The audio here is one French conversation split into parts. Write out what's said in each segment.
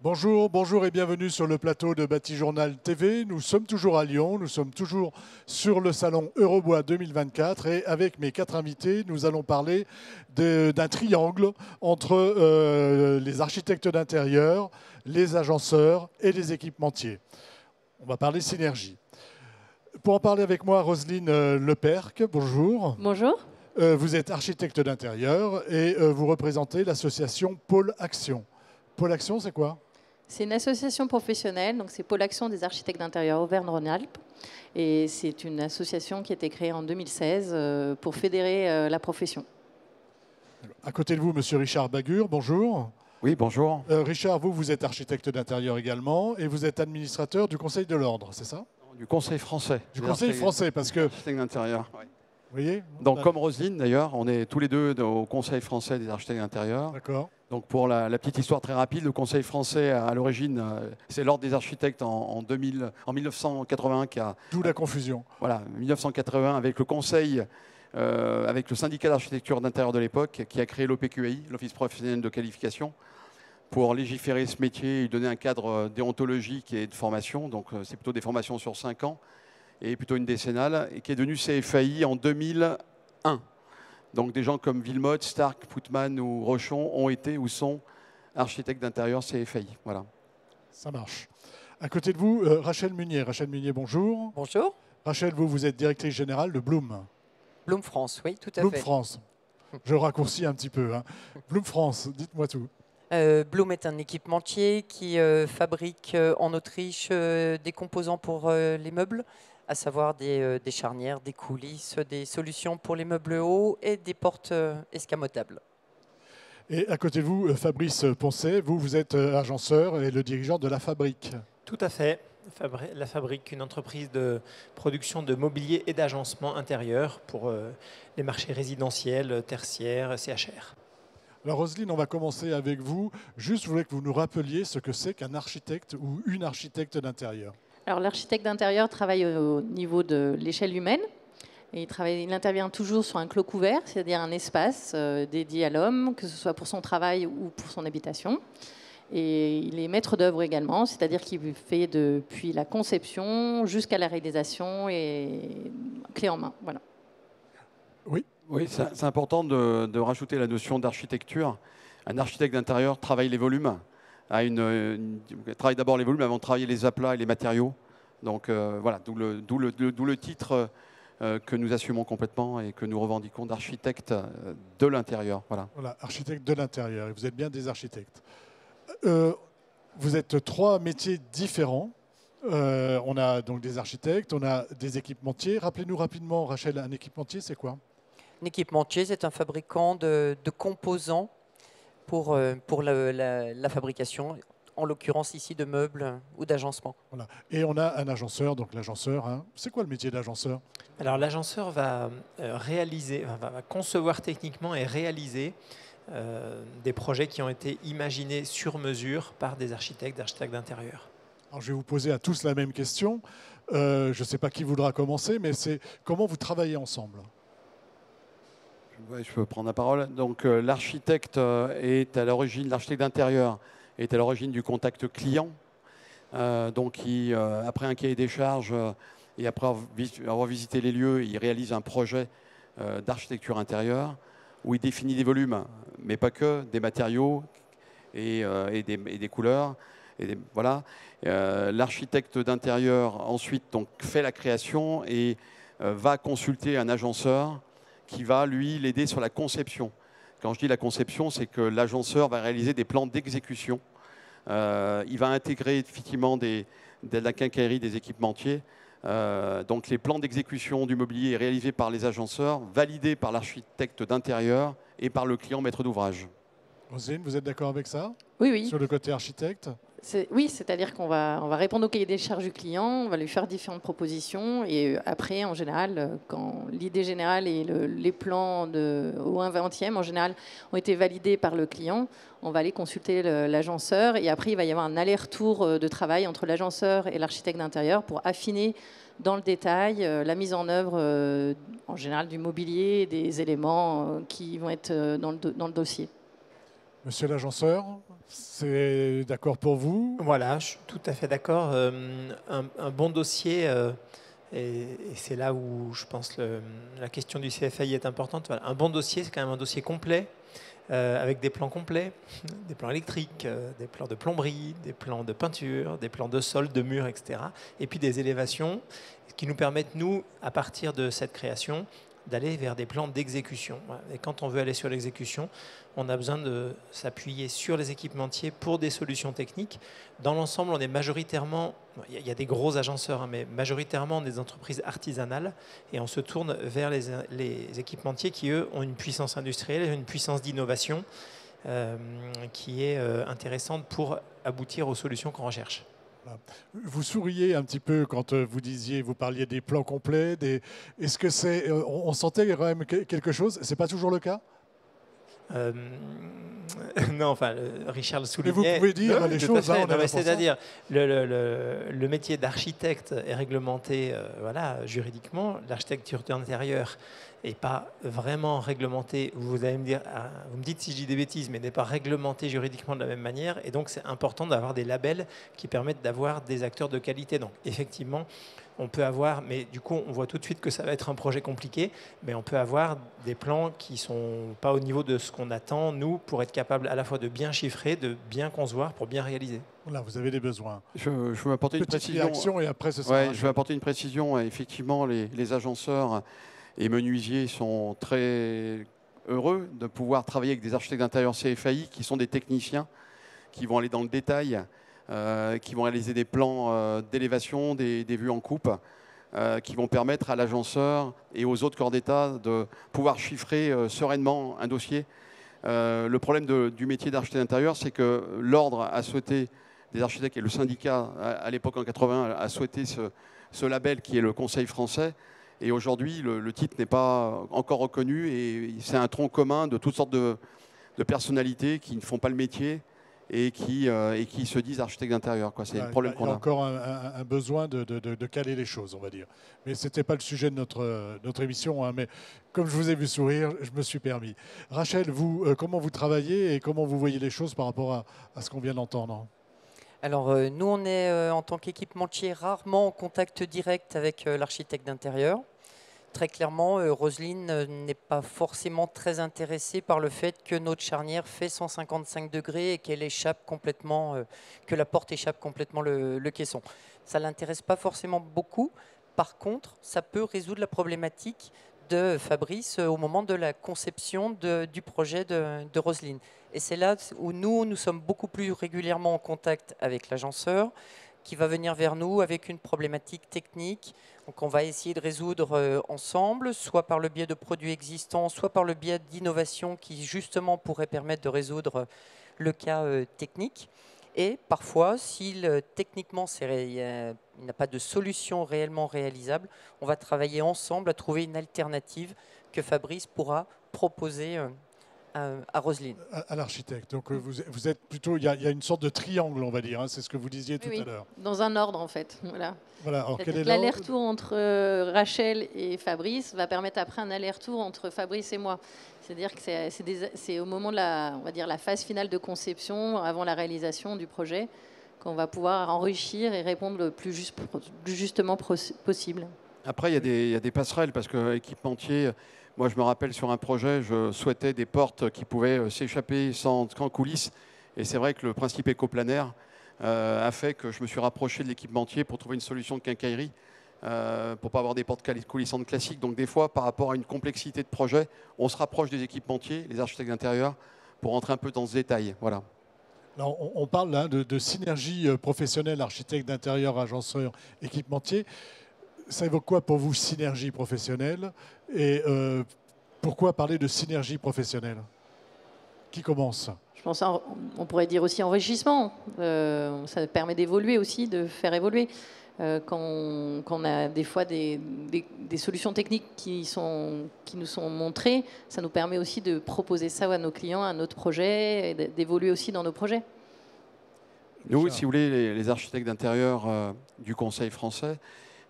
Bonjour, bonjour et bienvenue sur le plateau de Batijournal TV. Nous sommes toujours à Lyon, nous sommes toujours sur le salon Eurobois 2024 et avec mes 4 invités, nous allons parler d'un triangle entre les architectes d'intérieur, les agenceurs et les équipementiers. On va parler synergie. Pour en parler avec moi, Roselyne Leperc, bonjour. Bonjour. Vous êtes architecte d'intérieur et vous représentez l'association Pôle Action. Pôle Action, c'est quoi ? C'est une association professionnelle, donc c'est Pôle Action des architectes d'intérieur Auvergne-Rhône-Alpes. Et c'est une association qui a été créée en 2016 pour fédérer la profession. À côté de vous, monsieur Richard Bagur, bonjour. Oui, bonjour. Richard, vous êtes architecte d'intérieur également et vous êtes administrateur du Conseil de l'Ordre, c'est ça ? Du Conseil français. Du Conseil français, parce que... Architectes d'intérieur. Oui. Vous voyez ? Donc, comme Roselyne, d'ailleurs, on est tous les deux au Conseil français des architectes d'intérieur. D'accord. Donc, pour la petite histoire très rapide, le Conseil français, à l'origine, c'est l'Ordre des architectes en 1981 qui a... D'où la confusion. Voilà, 1980, avec le Conseil, avec le syndicat d'architecture d'intérieur de l'époque, qui a créé l'OPQI, l'Office professionnel de qualification, pour légiférer ce métier et lui donner un cadre déontologique et de formation. Donc, c'est plutôt des formations sur 5 ans et plutôt une décennale, et qui est devenu CFAI en 2001. Donc des gens comme Villemotte, Stark, Putman ou Rochon ont été ou sont architectes d'intérieur CFAI. Voilà. Ça marche. À côté de vous, Rachel Munier. Rachel Munier, bonjour. Bonjour. Rachel, vous êtes directrice générale de Bloom. Bloom France, oui, tout à Bloom fait. France. Je raccourcis un petit peu. Hein. Bloom France, dites-moi tout. Bloom est un équipementier qui fabrique en Autriche des composants pour les meubles, à savoir des charnières, des coulisses, des solutions pour les meubles hauts et des portes escamotables. Et à côté de vous, Fabrice Poncet, vous êtes agenceur et le dirigeant de La Fabrique. Tout à fait. La Fabrique, une entreprise de production de mobilier et d'agencement intérieur pour les marchés résidentiels, tertiaires, CHR. Alors Roselyne, on va commencer avec vous. Juste, je voulais que vous nous rappeliez ce que c'est qu'un architecte ou une architecte d'intérieur. Alors l'architecte d'intérieur travaille au niveau de l'échelle humaine. Et il intervient toujours sur un clos couvert, c'est-à-dire un espace dédié à l'homme, que ce soit pour son travail ou pour son habitation. Et il est maître d'œuvre également, c'est-à-dire qu'il fait depuis la conception jusqu'à la réalisation et clé en main. Voilà. Oui. Oui, c'est important de rajouter la notion d'architecture. Un architecte d'intérieur travaille les volumes, travaille d'abord les volumes avant de travailler les aplats et les matériaux. Donc voilà, d'où le titre que nous assumons complètement et que nous revendiquons d'architecte de l'intérieur. Voilà. Voilà, architecte de l'intérieur. Et vous êtes bien des architectes. Vous êtes 3 métiers différents. On a donc des architectes, on a des équipementiers. Rappelez-nous rapidement, Rachel, un équipementier, c'est quoi ? Un équipementier, c'est un fabricant de composants pour la fabrication, en l'occurrence ici de meubles ou d'agencements. Voilà. Et on a un agenceur, donc l'agenceur. Hein. C'est quoi le métier d'agenceur ? Alors l'agenceur va va concevoir techniquement et réaliser des projets qui ont été imaginés sur mesure par des architectes d'intérieur. Alors, je vais vous poser à tous la même question. Je ne sais pas qui voudra commencer, mais c'est comment vous travaillez ensemble ? Ouais, je peux prendre la parole. Donc l'architecte est à l'origine, l'architecte d'intérieur est à l'origine du contact client. Donc après un cahier des charges et après avoir visité les lieux, il réalise un projet d'architecture intérieure où il définit des volumes, mais pas que, des matériaux et des couleurs. Voilà. L'architecte d'intérieur ensuite donc, fait la création et va consulter un agenceur qui va, lui, l'aider sur la conception. Quand je dis la conception, c'est que l'agenceur va réaliser des plans d'exécution. Il va intégrer effectivement de la quincaillerie des équipementiers. Donc les plans d'exécution du mobilier réalisés par les agenceurs, validés par l'architecte d'intérieur et par le client maître d'ouvrage. Roselyne, vous êtes d'accord avec ça ? Oui, oui. Sur le côté architecte ? Oui, c'est-à-dire qu'on va répondre au cahier des charges du client, on va lui faire différentes propositions et après, en général, quand l'idée générale et les plans au 1/20e, en général, ont été validés par le client, on va aller consulter l'agenceur et après, il va y avoir un aller-retour de travail entre l'agenceur et l'architecte d'intérieur pour affiner dans le détail la mise en œuvre, en général, du mobilier et des éléments qui vont être dans le dossier. Monsieur l'agenceur, c'est d'accord pour vous? Voilà, je suis tout à fait d'accord. Un bon dossier, et c'est là où je pense la question du CFAI est importante. Voilà, un bon dossier, c'est quand même un dossier complet, avec des plans complets, des plans électriques, des plans de plomberie, des plans de peinture, des plans de sol, de murs, etc. Et puis des élévations qui nous permettent, nous, à partir de cette création, d'aller vers des plans d'exécution. Voilà. Et quand on veut aller sur l'exécution, on a besoin de s'appuyer sur les équipementiers pour des solutions techniques. Dans l'ensemble, on est majoritairement, il y a des gros agenceurs, hein, mais majoritairement des entreprises artisanales, et on se tourne vers les équipementiers qui, eux, ont une puissance industrielle, une puissance d'innovation qui est intéressante pour aboutir aux solutions qu'on recherche. Vous souriez un petit peu quand vous parliez des plans complets. Est-ce que c'est, on sentait quand même quelque chose? C'est pas toujours le cas? Non, enfin, Richard le soulignait. Mais vous pouvez dire les choses. Hein, c'est-à-dire, le métier d'architecte est réglementé voilà, juridiquement. L'architecture d'intérieur n'est pas vraiment réglementée. Vous allez me dire, vous me dites si je dis des bêtises, mais n'est pas réglementée juridiquement de la même manière. Et donc, c'est important d'avoir des labels qui permettent d'avoir des acteurs de qualité. Donc, effectivement, on peut avoir, mais du coup, on voit tout de suite que ça va être un projet compliqué, mais on peut avoir des plans qui ne sont pas au niveau de ce qu'on attend, nous, pour être capable à la fois de bien chiffrer, de bien concevoir, pour bien réaliser. Voilà, vous avez des besoins. Je veux apporter une précision. Et après, ce sera je vais apporter une précision. Effectivement, les agenceurs et menuisiers sont très heureux de pouvoir travailler avec des architectes d'intérieur CFAI qui sont des techniciens, qui vont aller dans le détail, qui vont réaliser des plans d'élévation, des vues en coupe, qui vont permettre à l'agenceur et aux autres corps d'État de pouvoir chiffrer sereinement un dossier. Le problème du métier d'architecte d'intérieur, c'est que l'ordre a souhaité, des architectes et le syndicat, à l'époque en 80, a souhaité ce label qui est le Conseil français. Et aujourd'hui, le titre n'est pas encore reconnu et c'est un tronc commun de toutes sortes de personnalités qui ne font pas le métier et qui se disent architectes d'intérieur. C'est le problème qu'on a. Il y a encore un besoin de caler les choses, on va dire. Mais ce n'était pas le sujet de notre émission. Hein, mais comme je vous ai vu sourire, je me suis permis. Rachel, vous, comment vous travaillez et comment vous voyez les choses par rapport à ce qu'on vient d'entendre? Alors, nous, on est en tant qu'équipementier rarement en contact direct avec l'architecte d'intérieur. Très clairement, Roselyne n'est pas forcément très intéressée par le fait que notre charnière fait 155 degrés et qu'elle échappe complètement, que la porte échappe complètement le caisson. Ça ne l'intéresse pas forcément beaucoup. Par contre, ça peut résoudre la problématique de Fabrice au moment de la conception du projet de Roselyne. Et c'est là où nous sommes beaucoup plus régulièrement en contact avec l'agenceur, qui va venir vers nous avec une problématique technique. Donc on va essayer de résoudre ensemble, soit par le biais de produits existants, soit par le biais d'innovations qui justement pourraient permettre de résoudre le cas technique. Et parfois, si techniquement il n'a pas de solution réellement réalisable, on va travailler ensemble à trouver une alternative que Fabrice pourra proposer à Roselyne. À l'architecte. Donc vous êtes plutôt, il y a une sorte de triangle, on va dire, hein, c'est ce que vous disiez tout à l'heure. Dans un ordre en fait. Voilà. Alors, quel est l'aller-retour entre Rachel et Fabrice va permettre après un aller-retour entre Fabrice et moi. C'est-à-dire que c'est au moment de la phase finale de conception, avant la réalisation du projet, qu'on va pouvoir enrichir et répondre le plus justement possible. Après, il y a des passerelles parce que équipementier. Moi, je me rappelle sur un projet, je souhaitais des portes qui pouvaient s'échapper sans coulisses. Et c'est vrai que le principe écoplanaire a fait que je me suis rapproché de l'équipementier pour trouver une solution de quincaillerie, pour ne pas avoir des portes coulissantes classiques. Donc des fois, par rapport à une complexité de projet, on se rapproche des équipementiers, les architectes d'intérieur, pour rentrer un peu dans ce détail. Voilà. Alors, on parle là de synergie professionnelle, architecte d'intérieur, agenceur, équipementier. Ça évoque quoi pour vous, synergie professionnelle? Et pourquoi parler de synergie professionnelle? Qui commence? Je pense on pourrait dire aussi enrichissement. Ça permet d'évoluer aussi, de faire évoluer. Quand on a des fois des solutions techniques qui nous sont montrées, ça nous permet aussi de proposer ça à nos clients, à notre projet, et d'évoluer aussi dans nos projets. Nous, si vous voulez, les architectes d'intérieur du Conseil français,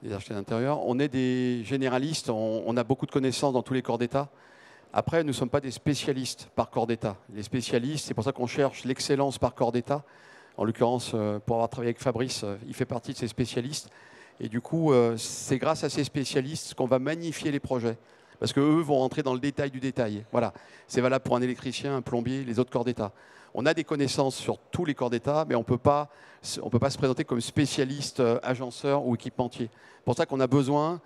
les architectes d'intérieur, on est des généralistes, on a beaucoup de connaissances dans tous les corps d'État. Après, nous ne sommes pas des spécialistes par corps d'État. Les spécialistes, c'est pour ça qu'on cherche l'excellence par corps d'État. En l'occurrence, pour avoir travaillé avec Fabrice, il fait partie de ces spécialistes. Et du coup, c'est grâce à ces spécialistes qu'on va magnifier les projets. Parce qu'eux vont rentrer dans le détail du détail. Voilà. C'est valable pour un électricien, un plombier, les autres corps d'État. On a des connaissances sur tous les corps d'État, mais on ne peut pas se présenter comme spécialiste, agenceur ou équipementier. C'est pour ça qu'on a besoin,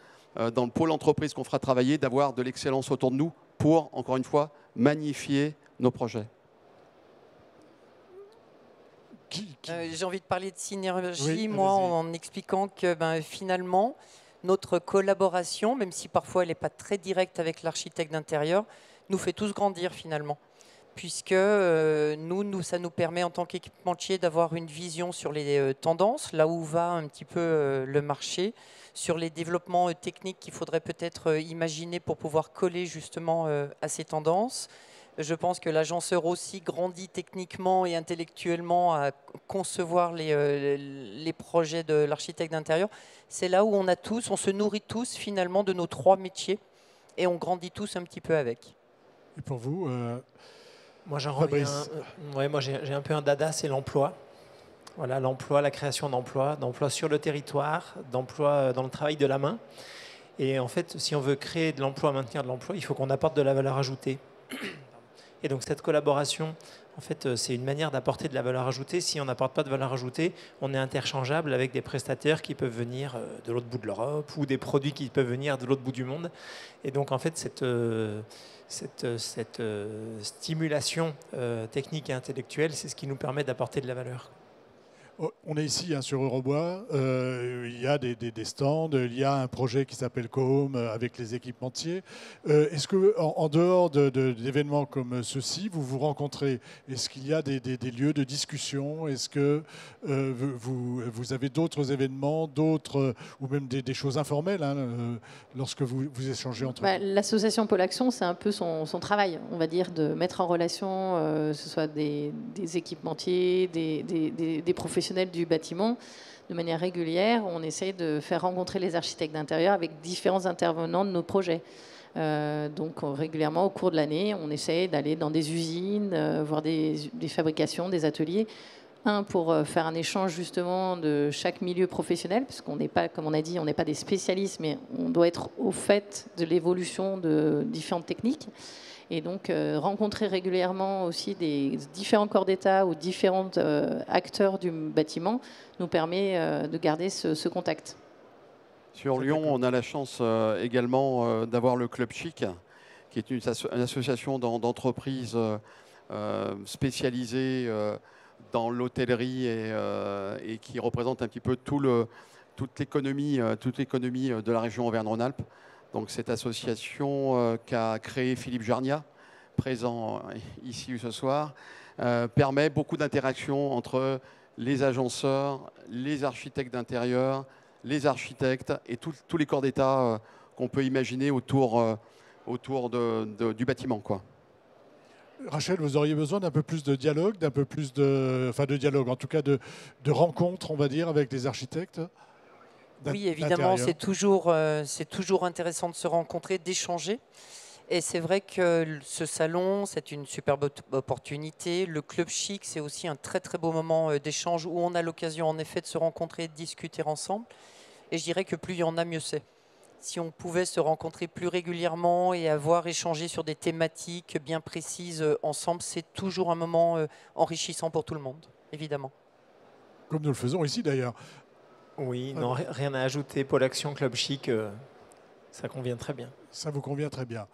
dans le pôle entreprise qu'on fera travailler, d'avoir de l'excellence autour de nous pour, encore une fois, magnifier nos projets. J'ai envie de parler de synergie, Oui, moi, en expliquant que finalement, notre collaboration, même si parfois elle n'est pas très directe avec l'architecte d'intérieur, nous fait tous grandir finalement. Puisque ça nous permet en tant qu'équipementier d'avoir une vision sur les tendances, là où va un petit peu le marché, sur les développements techniques qu'il faudrait peut-être imaginer pour pouvoir coller justement à ces tendances. Je pense que l'agenceur aussi grandit techniquement et intellectuellement à concevoir les projets de l'architecte d'intérieur. C'est là où on se nourrit tous finalement de nos 3 métiers et on grandit tous un petit peu avec. Et pour vous, moi, j'ai un peu un dada, c'est l'emploi. Voilà, l'emploi, la création d'emplois sur le territoire, d'emplois dans le travail de la main. Et en fait, si on veut créer de l'emploi, maintenir de l'emploi, il faut qu'on apporte de la valeur ajoutée. Et donc cette collaboration, en fait, c'est une manière d'apporter de la valeur ajoutée. Si on n'apporte pas de valeur ajoutée, on est interchangeable avec des prestataires qui peuvent venir de l'autre bout de l'Europe ou des produits qui peuvent venir de l'autre bout du monde. Et donc en fait, cette stimulation technique et intellectuelle, c'est ce qui nous permet d'apporter de la valeur. On est ici sur Eurobois, il y a des stands, il y a un projet qui s'appelle Cohome avec les équipementiers. Est-ce qu'en dehors d'événements comme ceux-ci, vous vous rencontrez? Est-ce qu'il y a des lieux de discussion? Est-ce que vous avez d'autres événements, ou même des choses informelles lorsque vous échangez entre vous? L'association Pôle Action, c'est un peu son travail, on va dire, de mettre en relation, ce soit des équipementiers, des professionnels du bâtiment, de manière régulière. On essaye de faire rencontrer les architectes d'intérieur avec différents intervenants de nos projets. Donc régulièrement, au cours de l'année, on essaye d'aller dans des usines, voir des fabrications, des ateliers. Pour faire un échange justement de chaque milieu professionnel, parce qu'on n'est pas, comme on a dit, on n'est pas des spécialistes, mais on doit être au fait de l'évolution de différentes techniques. Et donc rencontrer régulièrement aussi des différents corps d'État ou différents acteurs du bâtiment nous permet de garder ce contact. Sur Lyon, on a la chance également d'avoir le Club Chic, qui est une association d'entreprises spécialisées dans l'hôtellerie et qui représente un petit peu toute l'économie de la région Auvergne-Rhône-Alpes. Donc cette association qu'a créée Philippe Jarnia, présent ici ce soir, permet beaucoup d'interactions entre les agenceurs, les architectes d'intérieur, les architectes et tous les corps d'État qu'on peut imaginer autour du bâtiment, quoi. Rachel, vous auriez besoin d'un peu plus de dialogue, de dialogue, en tout cas de rencontres, on va dire, avec les architectes? Oui, évidemment, c'est toujours intéressant de se rencontrer, d'échanger. Et c'est vrai que ce salon, c'est une superbe opportunité. Le Club Chic, c'est aussi un très très beau moment d'échange où on a l'occasion en effet de se rencontrer, de discuter ensemble. Et je dirais que plus il y en a, mieux c'est. Si on pouvait se rencontrer plus régulièrement et avoir échangé sur des thématiques bien précises ensemble, c'est toujours un moment enrichissant pour tout le monde, évidemment. Comme nous le faisons ici d'ailleurs. Oui, non, rien à ajouter. Pôle Action, Club Chic, ça convient très bien. Ça vous convient très bien.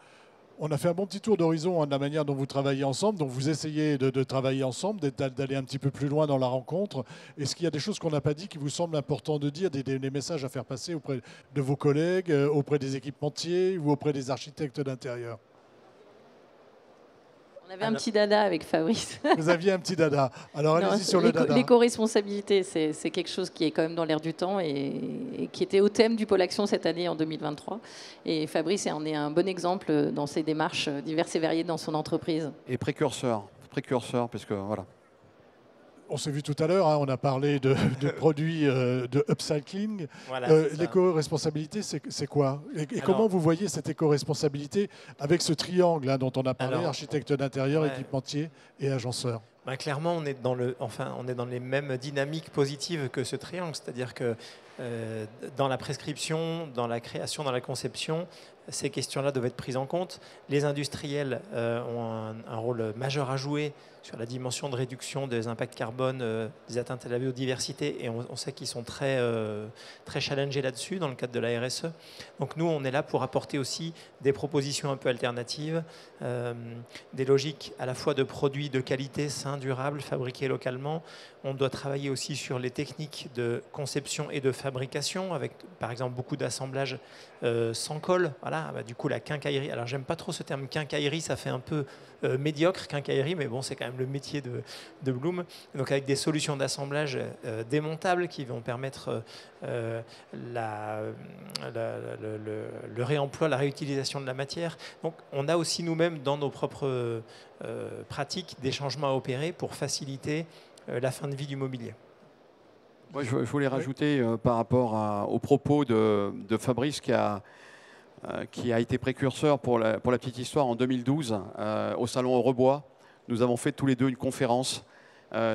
On a fait un bon petit tour d'horizon de la manière dont vous travaillez ensemble, dont vous essayez de travailler ensemble, d'aller un petit peu plus loin dans la rencontre. Est-ce qu'il y a des choses qu'on n'a pas dit qui vous semblent importantes de dire, des messages à faire passer auprès de vos collègues, auprès des équipementiers ou auprès des architectes d'intérieur? On avait un petit dada avec Fabrice. Vous aviez un petit dada. Alors allez-y sur le dada. L'éco-responsabilité, c'est quelque chose qui est quand même dans l'air du temps et qui était au thème du Pôle Action cette année en 2023. Et Fabrice en est un bon exemple dans ses démarches diverses et variées dans son entreprise. Et précurseur, parce que voilà. On s'est vu tout à l'heure, hein, on a parlé de produits de upcycling. Voilà, l'éco-responsabilité, c'est quoi? Et comment vous voyez cette éco-responsabilité avec ce triangle hein, dont on a parlé, architecte d'intérieur, équipementier et agenceur? Ben, clairement, on est dans les mêmes dynamiques positives que ce triangle, c'est-à-dire que dans la prescription, dans la création, dans la conception, ces questions-là doivent être prises en compte. Les industriels ont un rôle majeur à jouer sur la dimension de réduction des impacts carbone, des atteintes à la biodiversité, et on sait qu'ils sont très challengés là-dessus dans le cadre de la RSE. Donc nous, on est là pour apporter aussi des propositions un peu alternatives, des logiques à la fois de produits de qualité, sains, durables, fabriqués localement. On doit travailler aussi sur les techniques de conception et de fabrication, avec par exemple beaucoup d'assemblages sans colle. Voilà, bah, du coup la quincaillerie. Alors j'aime pas trop ce terme quincaillerie, ça fait un peu médiocre quincaillerie, mais bon, c'est quand même le métier de Blum. Donc avec des solutions d'assemblage démontables qui vont permettre le réemploi, la réutilisation de la matière. Donc on a aussi nous-mêmes dans nos propres pratiques des changements à opérer pour faciliter la fin de vie du mobilier. Moi, je voulais rajouter par rapport aux propos de Fabrice qui a été précurseur pour la petite histoire en 2012 au salon Eurebois. Nous avons fait tous les deux une conférence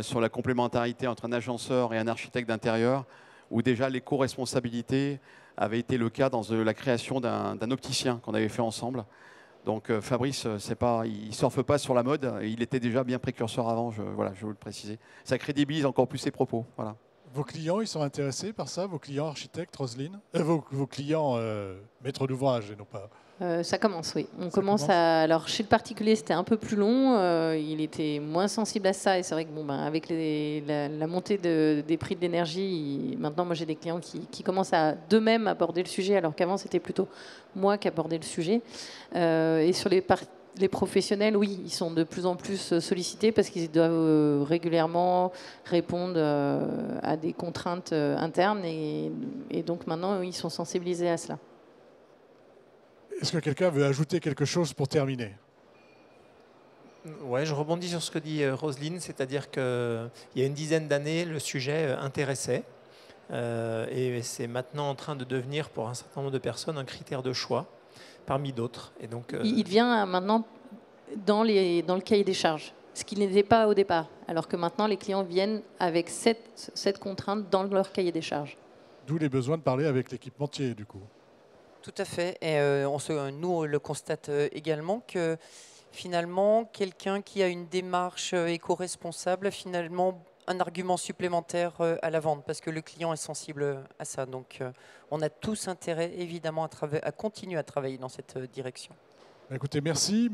sur la complémentarité entre un agenceur et un architecte d'intérieur, où déjà l'éco-responsabilité avait été le cas dans la création d'un opticien qu'on avait fait ensemble. Donc Fabrice, il ne surfe pas sur la mode, il était déjà bien précurseur avant, je veux le préciser. Ça crédibilise encore plus ses propos. Voilà. Vos clients, ils sont intéressés par ça, vos clients architectes, Roselyne, vos clients maîtres d'ouvrage et non pas. Ça commence, oui. On commence à. Alors, chez le particulier, c'était un peu plus long. Il était moins sensible à ça. Et c'est vrai que, avec la montée des prix de l'énergie, maintenant, moi, j'ai des clients qui commencent à d'eux-mêmes aborder le sujet, alors qu'avant, c'était plutôt moi qui abordais le sujet. Et sur les professionnels, oui, ils sont de plus en plus sollicités parce qu'ils doivent régulièrement répondre à des contraintes internes. Et donc, maintenant, ils sont sensibilisés à cela. Est-ce que quelqu'un veut ajouter quelque chose pour terminer? Ouais, je rebondis sur ce que dit Roselyne, c'est-à-dire qu'il y a une dizaine d'années, le sujet intéressait et c'est maintenant en train de devenir pour un certain nombre de personnes un critère de choix parmi d'autres. Et donc, il devient maintenant dans le cahier des charges, ce qui n'était pas au départ, alors que maintenant les clients viennent avec cette contrainte dans leur cahier des charges. D'où les besoins de parler avec l'équipementier, du coup. Tout à fait. Et nous, on le constate également que finalement, quelqu'un qui a une démarche éco-responsable a finalement un argument supplémentaire à la vente parce que le client est sensible à ça. Donc, on a tous intérêt, évidemment, à continuer à travailler dans cette direction. Écoutez, merci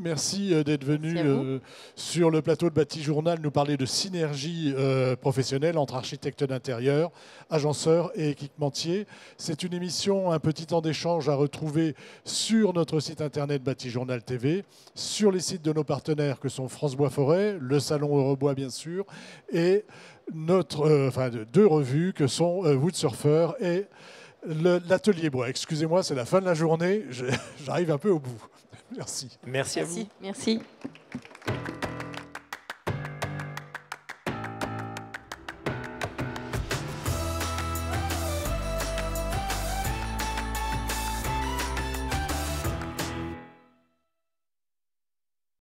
d'être venu sur le plateau de Bâti Journal nous parler de synergie professionnelle entre architectes d'intérieur, agenceurs et équipementiers. C'est une émission, un petit temps d'échange à retrouver sur notre site internet Bâti Journal TV, sur les sites de nos partenaires que sont France Bois Forêt, le Salon Eurebois bien sûr, et deux revues que sont Woodsurfer et l'Atelier Bois. Excusez-moi, c'est la fin de la journée, j'arrive un peu au bout. Merci. Merci à vous. Merci.